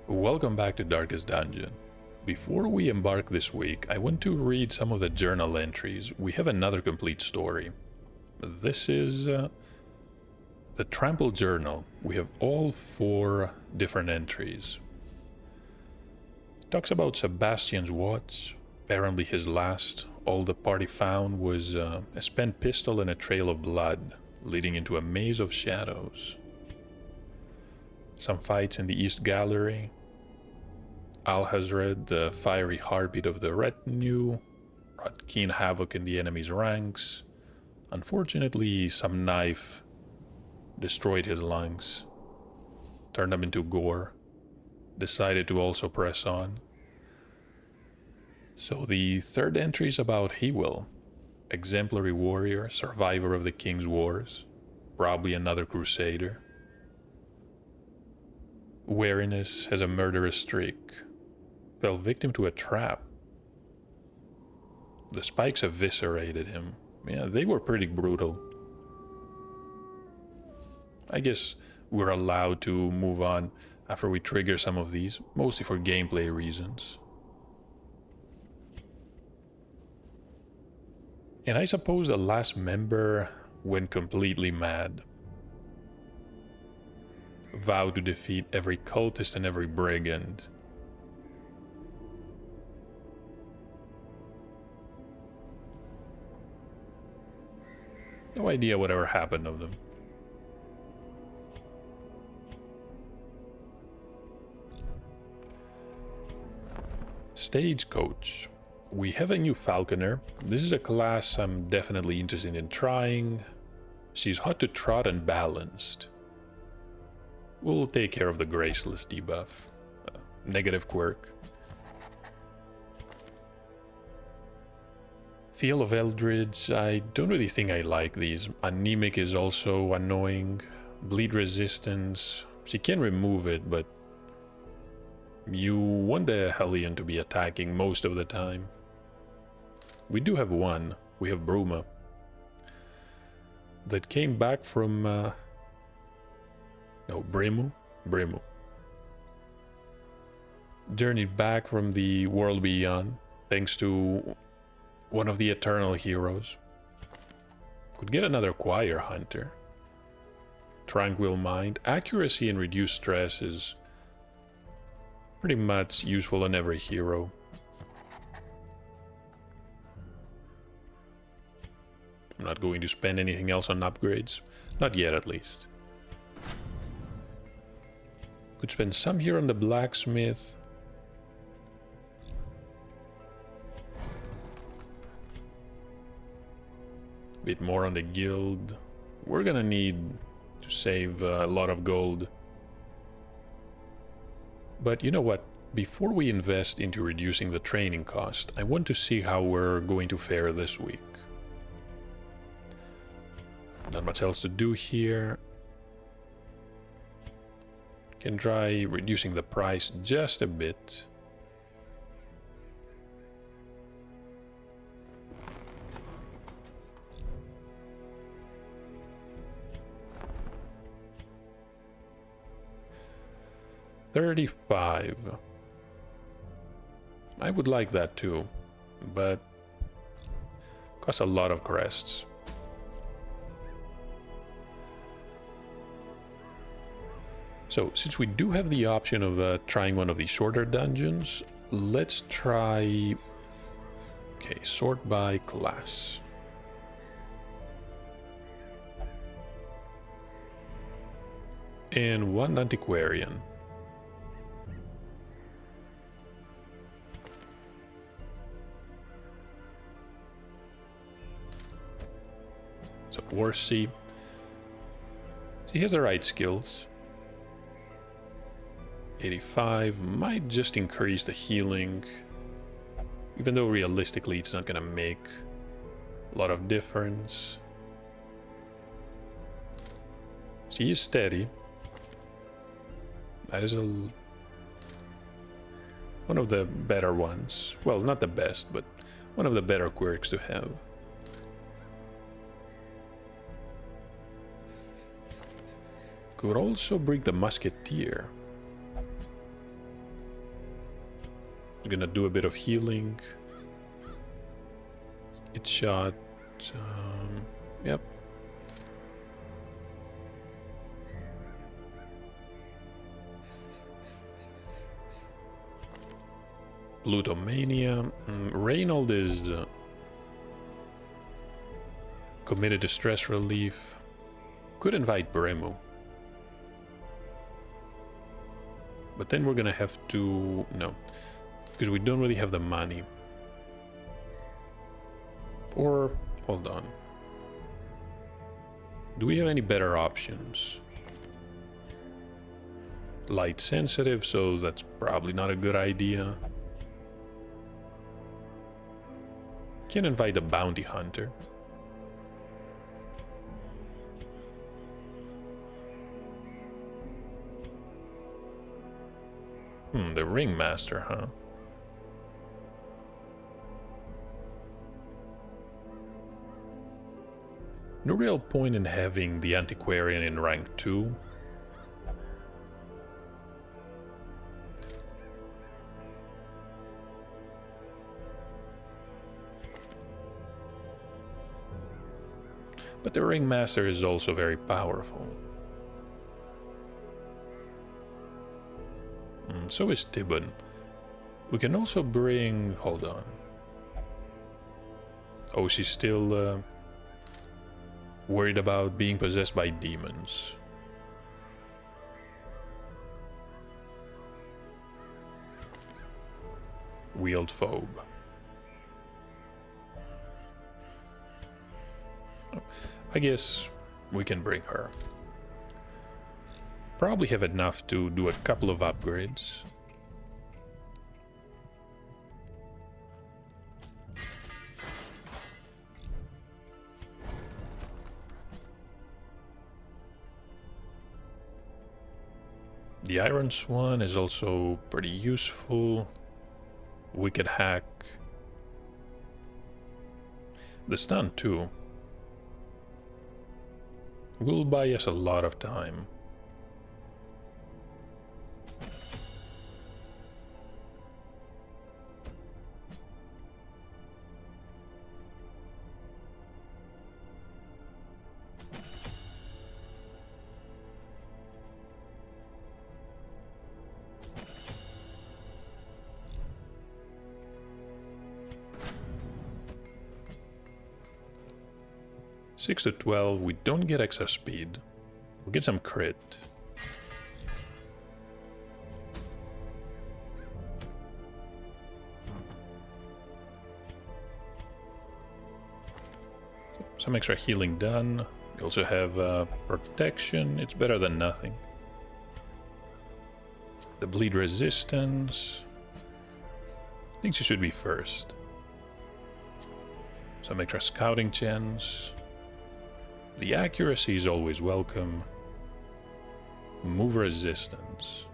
Welcome back to Darkest Dungeon. Before we embark this week, I want to read some of the journal entries. We have another complete story. This is the Trample Journal. We have all 4 different entries. It talks about Sebastian's watch, apparently his last. All the party found was a spent pistol and a trail of blood, leading into a maze of shadows. Some fights in the East Gallery. Alhazred, the fiery heartbeat of the retinue, wrought keen havoc in the enemy's ranks. Unfortunately, some knife destroyed his lungs, turned them into gore. Decided to also press on. So the third entry is about Hewell, exemplary warrior, survivor of the King's Wars, probably another crusader. Wariness has a murderous streak. Fell victim to a trap. The spikes eviscerated him. Yeah, they were pretty brutal. I guess we're allowed to move on after we trigger some of these, mostly for gameplay reasons. And I suppose the last member went completely mad. Vowed to defeat every cultist and every brigand. No idea whatever happened of them. Stagecoach. We have a new falconer. This is a class I'm definitely interested in trying. She's hot to trot and balanced. We'll take care of the graceless debuff. Negative quirk. Feel of Eldritch, I don't really think I like these. Anemic is also annoying. Bleed resistance, she can remove it, but you want the Hellion to be attacking most of the time. We do have one. We have Bruma. That came back from... no, Brimu? Brimu. Journeyed back from the world beyond, thanks to one of the Eternal Heroes. Could get another Choir Hunter. Tranquil Mind. Accuracy and reduced stress is pretty much useful on every hero. I'm not going to spend anything else on upgrades. Not yet, at least. Could spend some here on the blacksmith. Bit more on the guild. We're gonna need to save a lot of gold. But you know what? Before we invest into reducing the training cost, I want to see how we're going to fare this week. Not much else to do here. Can try reducing the price just a bit. $35. I would like that too, but costs a lot of crests. So, since we do have the option of trying one of the shorter dungeons, let's try... Okay, sort by class. And one antiquarian. So, Warsea. He has the right skills. 85 might just increase the healing, even though realistically it's not gonna make a lot of difference. So he is steady. That is one of the better ones. Well, not the best, but one of the better quirks to have. Could also bring the musketeer. It's gonna do a bit of healing. It's shot. Yep. Plutomania. Reynold is committed to stress relief. Could invite Bremu. But then we're gonna have to... No. Because we don't really have the money. Or... Hold on. Do we have any better options? Light sensitive, so that's probably not a good idea. Can invite a bounty hunter. The ringmaster, huh? No real point in having the antiquarian in rank 2. But the ringmaster is also very powerful. So is Tibbon. We can also bring... Hold on. Oh, she's still worried about being possessed by demons. Wield phobe. I guess we can bring her. Probably have enough to do a couple of upgrades. The Iron Swan is also pretty useful. Wicked Hack. The stun too. Will buy us a lot of time. Six to 12, we don't get extra speed. We get some crit. Some extra healing done. We also have protection. It's better than nothing. The bleed resistance. I think she should be first. Some extra scouting chance. The accuracy is always welcome. Move resistance.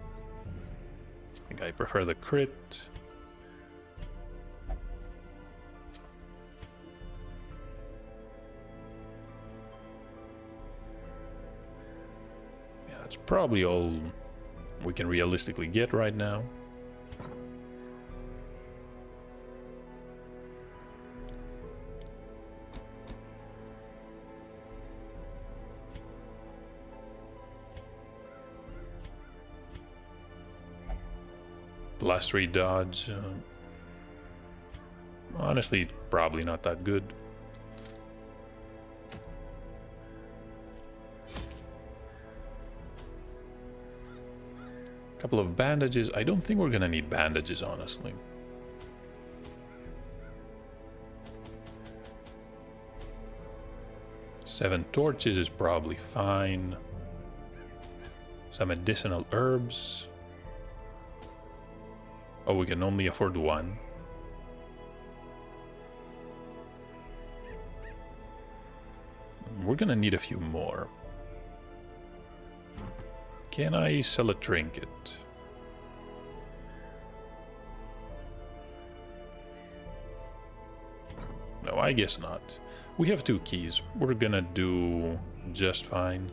I think I prefer the crit. Yeah, that's probably all we can realistically get right now. Plus 3 dodge. Honestly, probably not that good. Couple of bandages. I don't think we're gonna need bandages, honestly. Seven torches is probably fine. Some medicinal herbs. Oh, we can only afford one. We're gonna need a few more. Can I sell a trinket? No, I guess not. We have 2 keys. We're gonna do just fine.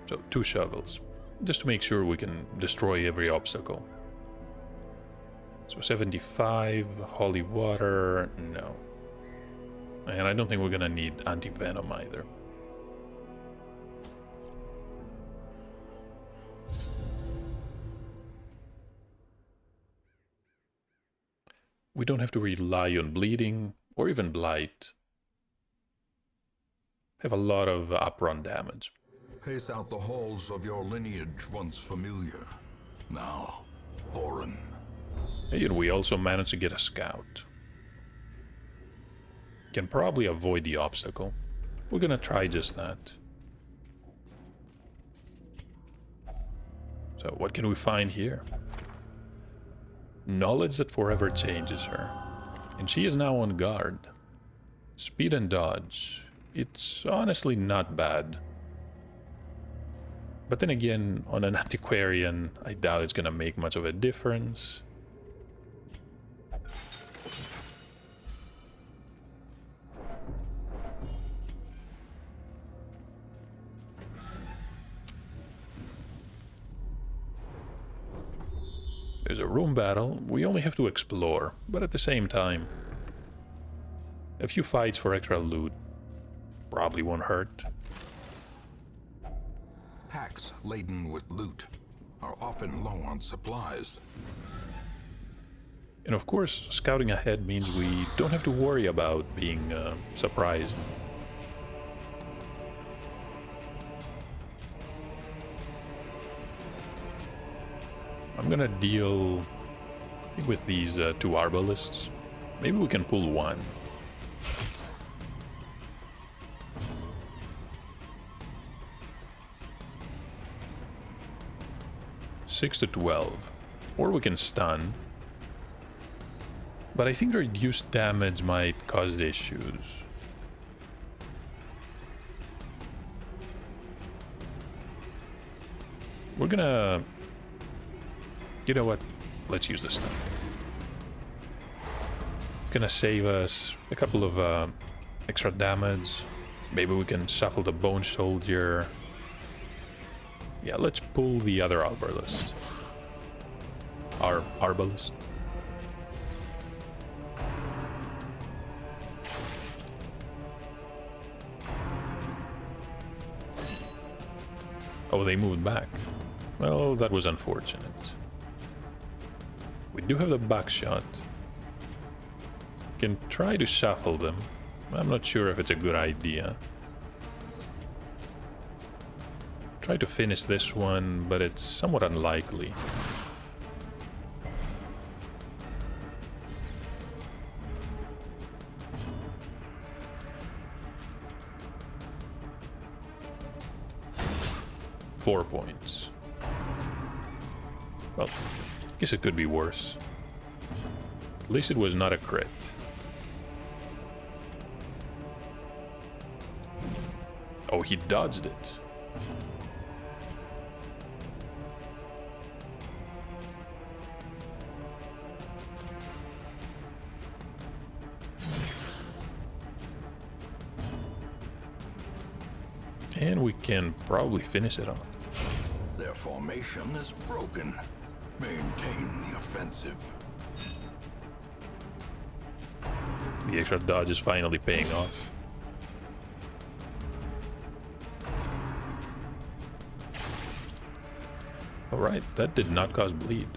So 2 shovels. just to make sure we can destroy every obstacle. So 75, holy water, no. And I don't think we're gonna need anti-venom either. We don't have to rely on bleeding or even blight. Have a lot of up-run damage. Pace out the halls of your lineage once familiar, now foreign. Hey, and we also managed to get a scout. Can probably avoid the obstacle. We're gonna try just that. So what can we find here? Knowledge that forever changes her. And she is now on guard. Speed and dodge. It's honestly not bad. But then again, on an antiquarian, I doubt it's gonna make much of a difference. There's a room battle. We only have to explore, but at the same time, a few fights for extra loot probably won't hurt. Packs laden with loot are often low on supplies. And of course, scouting ahead means we don't have to worry about being surprised. I'm gonna deal, I think, with these two arbalists. Maybe we can pull one. Six to 12. Or we can stun. But I think reduced damage might cause issues. We're gonna... You know what? Let's use this stuff. Gonna save us a couple of extra damage. Maybe we can shuffle the Bone Soldier. Yeah, let's pull the other arbalist. Arbalist. Oh, they moved back. Well, that was unfortunate. We do have the buckshot. Can try to shuffle them. I'm not sure if it's a good idea. Try to finish this one, but it's somewhat unlikely. Four points. Well, guess it could be worse. At least it was not a crit. Oh, he dodged it. And we can probably finish it off. Their formation is broken. Maintain the offensive. The extra dodge is finally paying off. Alright, that did not cause bleed.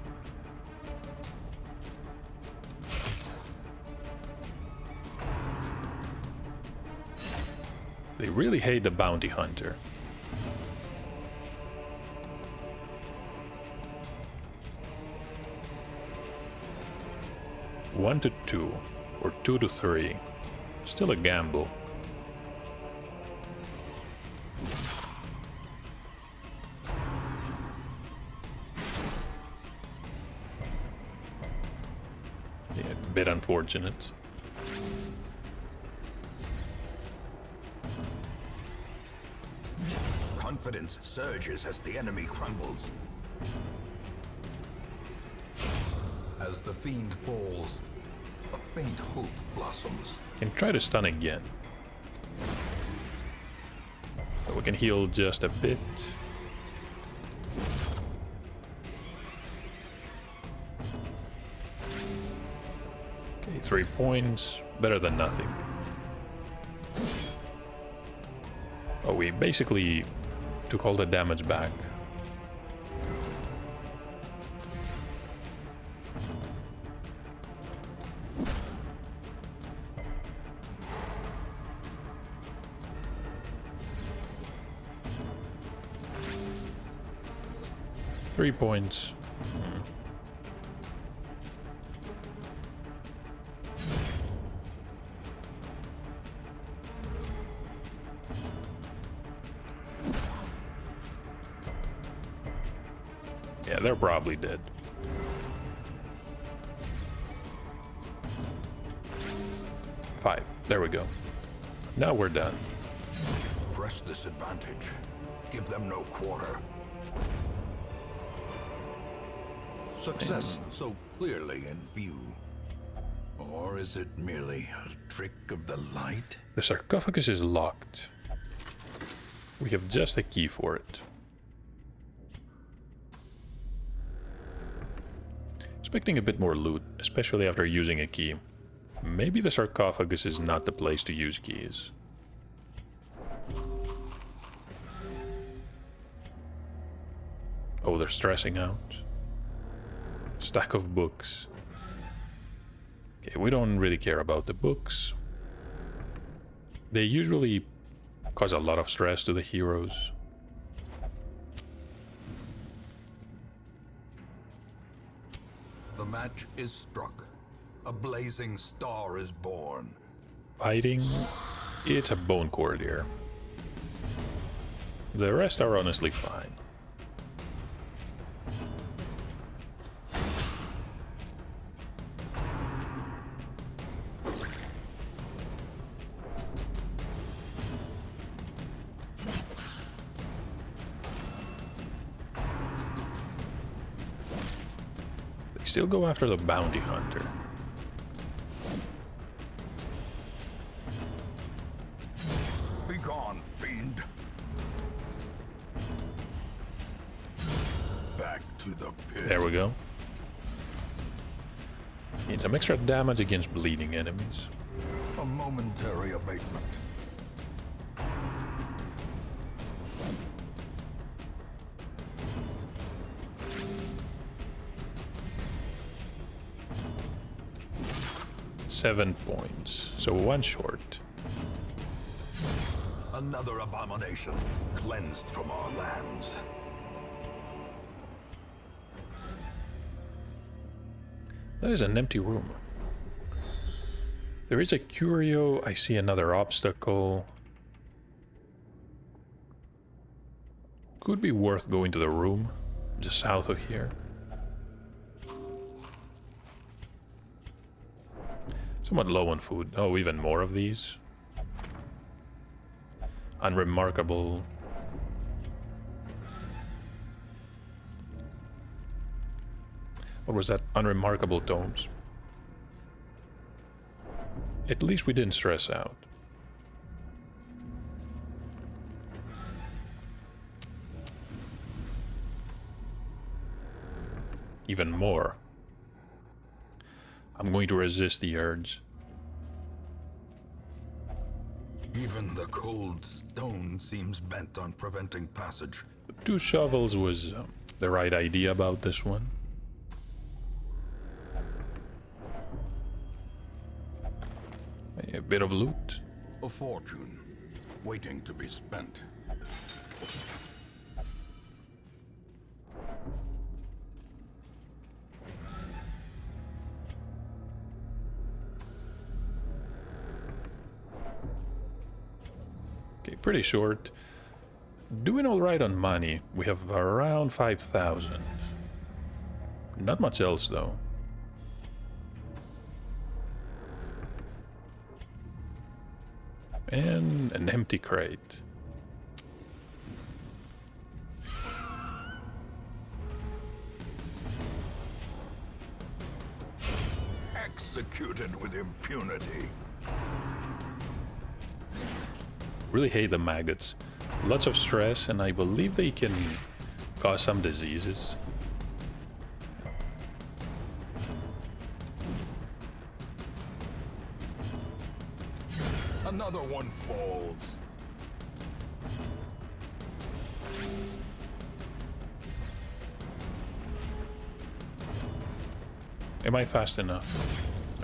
They really hate the bounty hunter. One to 2, or 2 to 3. Still a gamble. Yeah, a bit unfortunate. Confidence surges as the enemy crumbles. As the fiend falls, a faint hope blossoms. Can try to stun again. So we can heal just a bit. Okay, 3 points. Better than nothing. Oh, we basically took all the damage back. Three points. Yeah, they're probably dead. Five. There we go. Now we're done. Press this advantage. Give them no quarter. Success so clearly in view. Or is it merely a trick of the light? The sarcophagus is locked. We have just a key for it. Expecting a bit more loot, especially after using a key. Maybe the sarcophagus is not the place to use keys. Oh, they're stressing out. Stack of books. Okay, we don't really care about the books. They usually cause a lot of stress to the heroes. The match is struck. A blazing star is born. Fighting, it's a bone courtier. The rest are honestly fine. They still go after the bounty hunter. Begone, fiend. Back to the pit. There we go. Need some extra damage against bleeding enemies. A momentary abatement. Seven points, so one short. Another abomination cleansed from our lands. That is an empty room. There is a curio. I see another obstacle. Could be worth going to the room just south of here. Somewhat low on food. Oh, even more of these. Unremarkable. What was that? Unremarkable tomes. At least we didn't stress out. Even more. I'm going to resist the urge. Even the cold stone seems bent on preventing passage. 2 shovels was the right idea about this one. A bit of loot. A fortune waiting to be spent. Okay, pretty short. Doing all right on money. We have around 5,000. Not much else though. And an empty crate. Executed with impunity. Really hate the maggots. Lots of stress, and I believe they can cause some diseases. Another one falls. Am I fast enough?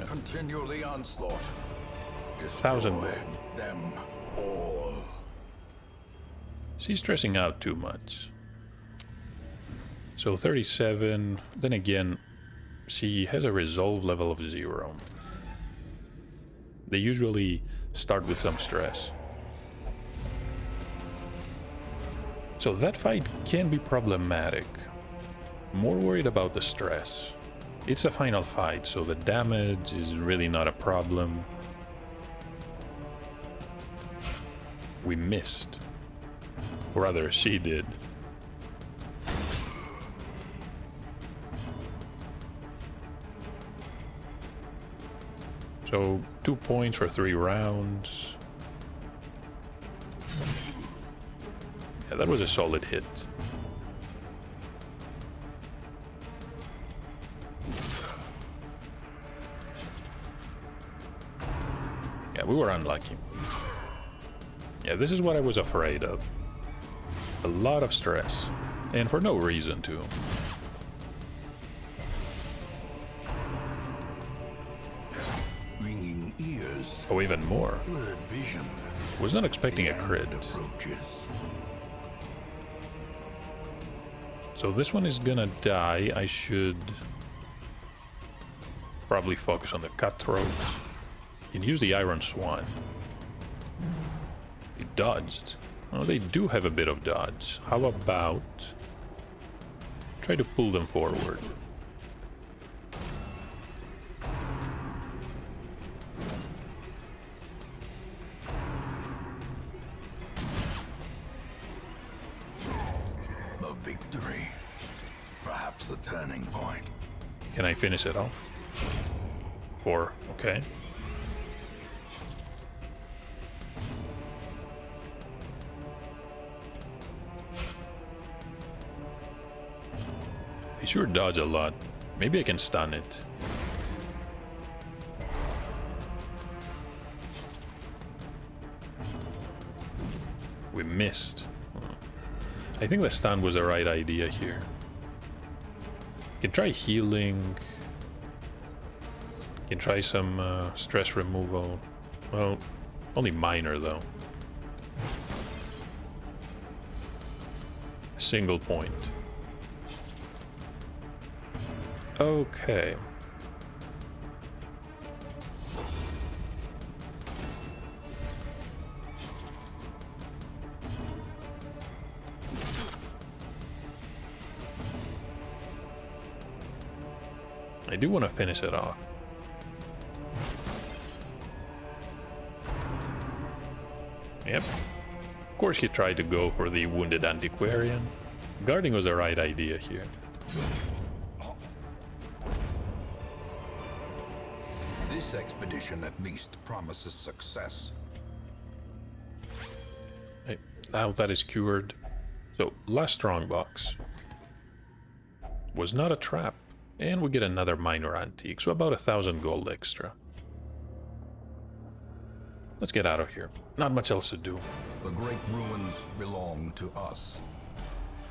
Continue the onslaught. 1,000 Destroy gold. them all. She's stressing out too much. So 37, then again, she has a resolve level of 0. They usually start with some stress. So that fight can be problematic. More worried about the stress. It's a final fight, so the damage is really not a problem. We missed. Or rather, she did. So, 2 points for 3 rounds. Yeah, that was a solid hit. Yeah, we were unlucky. Yeah, this is what I was afraid of. A lot of stress. And for no reason, too. Ringing ears. Oh, even more. Blurred vision. Was not expecting a The crit. end approaches. So this one is gonna die. I should probably focus on the cutthroat. Can use the Iron Swan. He dodged. Oh, they do have a bit of dodge. How about try to pull them forward? A victory. Perhaps the turning point. Can I finish it off? Or, okay. I sure dodge a lot. Maybe I can stun it. We missed. I think the stun was the right idea here. Can try healing. Can try some stress removal. Well, only minor though. A single point. Okay. I do want to finish it off. Yep. Of course he tried to go for the wounded antiquarian. Guarding was the right idea here. This expedition at least promises success. Hey, now that is cured. So, last strongbox. Was not a trap. And we get another minor antique, so about 1,000 gold extra. Let's get out of here. Not much else to do. The great ruins belong to us,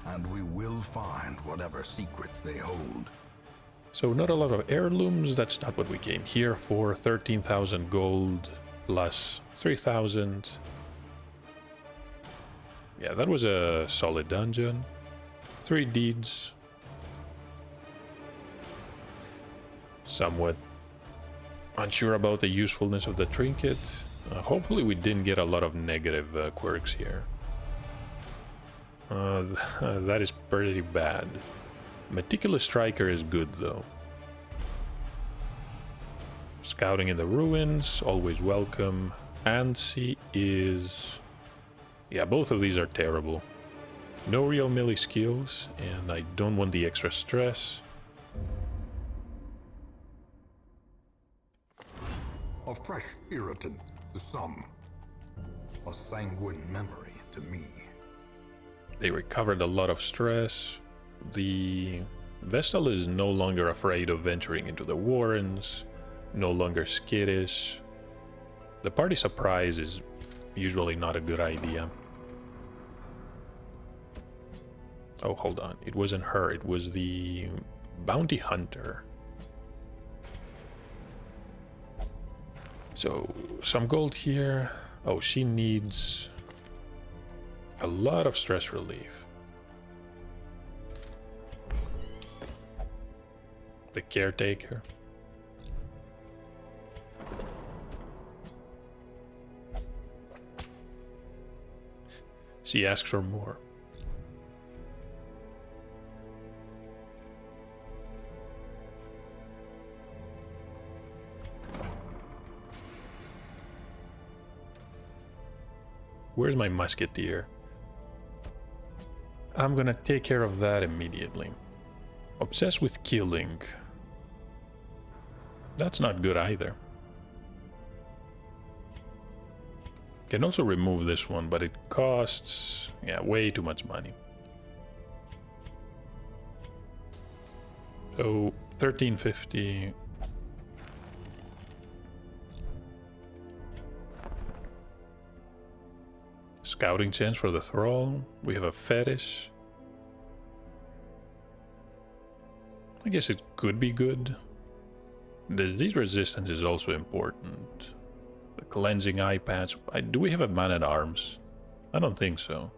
and we will find whatever secrets they hold. So not a lot of heirlooms, that's not what we came here for. 13,000 gold plus 3,000. Yeah, that was a solid dungeon. 3 deeds. Somewhat unsure about the usefulness of the trinket. Hopefully we didn't get a lot of negative quirks here. That is pretty bad. Meticulous Striker is good though. Scouting in the ruins, always welcome. Ansi is... yeah, both of these are terrible. No real melee skills, and I don't want the extra stress. A fresh irritant to some, a sanguine memory to me. They recovered a lot of stress. The Vestal is no longer afraid of venturing into the warrens, no longer skittish. The party surprise is usually not a good idea. Oh, hold on. It wasn't her. It was the bounty hunter. So, some gold here. Oh, she needs a lot of stress relief. The caretaker. She asks for more. Where's my musketeer? I'm gonna take care of that immediately. Obsessed with killing. That's not good either. Can also remove this one, but it costs, yeah, way too much money. So 1350. Scouting chance for the thrall. We have a fetish. I guess it could be good. Disease resistance is also important. The cleansing eye patch. Do we have a man at arms? I don't think so.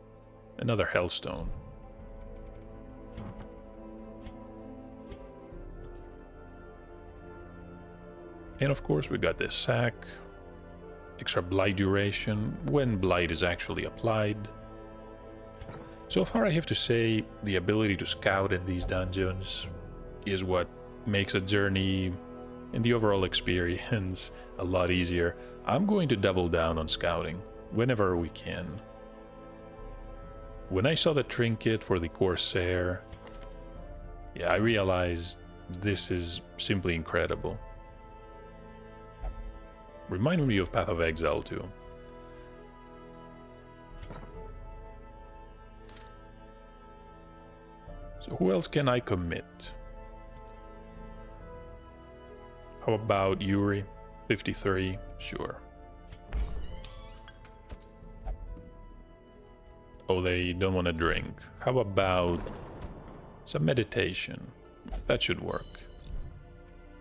Another hellstone. And of course we got this sack. Extra blight duration when blight is actually applied. So far I have to say the ability to scout in these dungeons is what makes a journey and the overall experience a lot easier. I'm going to double down on scouting whenever we can. When I saw the trinket for the Corsair, yeah, I realized this is simply incredible. Reminded me of Path of Exile too. So who else can I commit? How about Yuri? 53, sure. Oh, they don't want to drink. How about some meditation? That should work.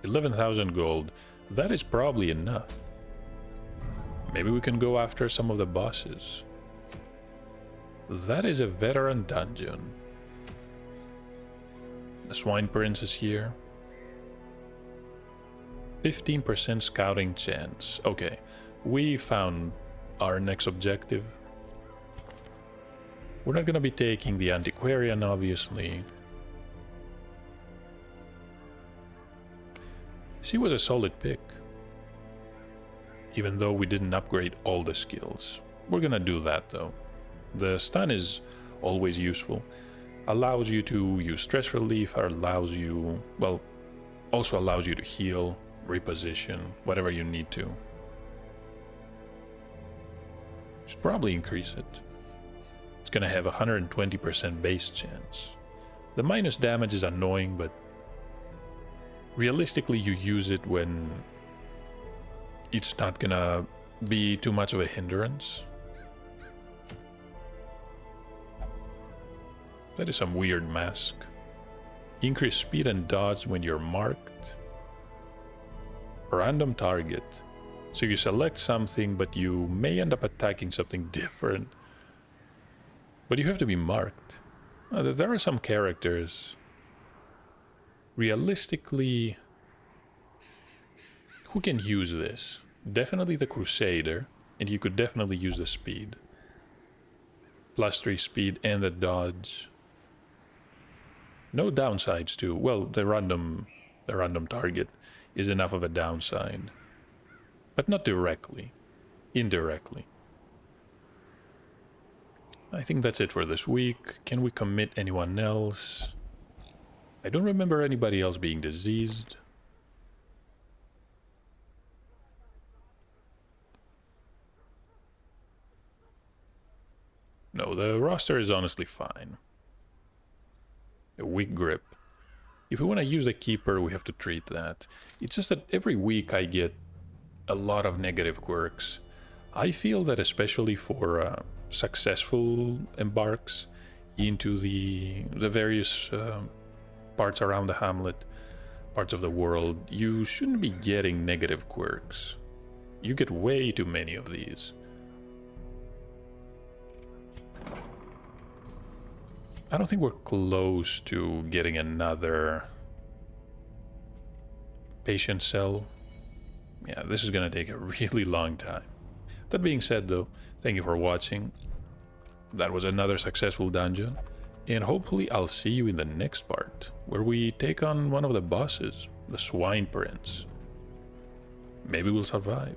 11,000 gold. That is probably enough. Maybe we can go after some of the bosses. That is a veteran dungeon. The Swine Prince is here. 15% scouting chance. Okay, we found our next objective. We're not gonna be taking the Antiquarian, obviously. She was a solid pick. Even though we didn't upgrade all the skills. We're gonna do that though. The stun is always useful. Allows you to use stress relief, or allows you, well, also allows you to heal, reposition, whatever you need to. Should probably increase it. It's gonna have 120% base chance. The minus damage is annoying, but realistically you use it when it's not gonna be too much of a hindrance. That is some weird mask. Increase speed and dodge when you're marked. Random target. So you select something, but you may end up attacking something different. But you have to be marked. There are some characters. Realistically, who can use this? Definitely the Crusader, and you could definitely use the speed. +3 speed and the dodge. No downsides too. Well, the random target is enough of a downside. But not directly. Indirectly. I think that's it for this week. Can we commit anyone else? I don't remember anybody else being diseased. No, the roster is honestly fine. A weak grip. If we want to use the keeper, we have to treat that. It's just that every week I get a lot of negative quirks. I feel that especially for successful embarks into the various parts around the hamlet, parts of the world, you shouldn't be getting negative quirks. You get way too many of these. I don't think we're close to getting another patient cell. Yeah, this is gonna take a really long time. That being said though, thank you for watching. That was another successful dungeon, and hopefully I'll see you in the next part, where we take on one of the bosses, the Swine Prince. Maybe we'll survive.